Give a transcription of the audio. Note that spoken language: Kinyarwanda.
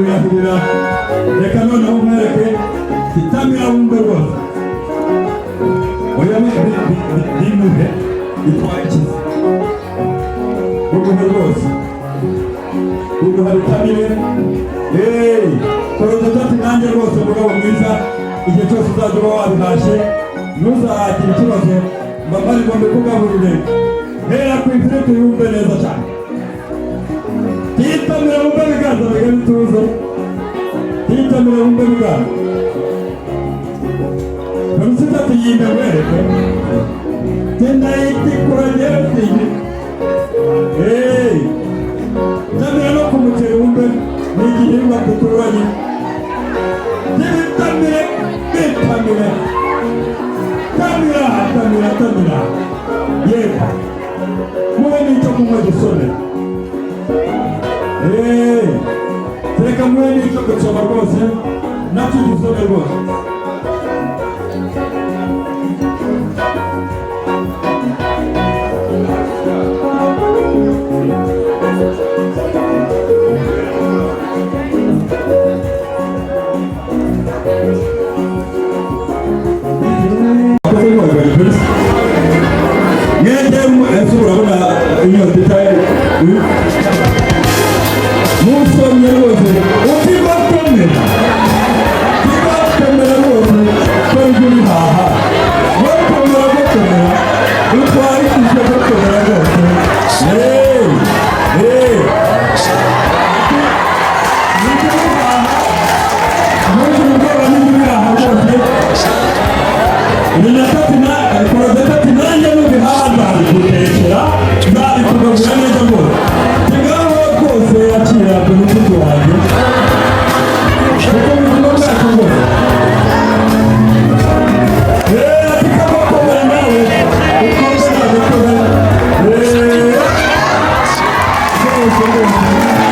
kwiyahurira reka noneho umwereke itamira wumve rwose oya bimuhe bitwaye ikiza uguhe rwose uguha bitamire korozeta ati nanjye rwose mugabo mwiza igihe cyose uzajya uba wabihashye ntuzagire ikibazo mbambari ngo mbikugaburire hera ku ifiriti yumve neza cyane tiyitamira wumve biganza bigana ituze tiyitamira wumve biganza korozeta ati yinde mwereke tenda yitikura ngera tingi tamira no ku muceri wumve ni igihingwa duturanye tiyitamire bitamire tamira yego mube n'icyo kunywa gisone reka mube n'icyo gusoma rwose nacyo gisone rwose Thank you.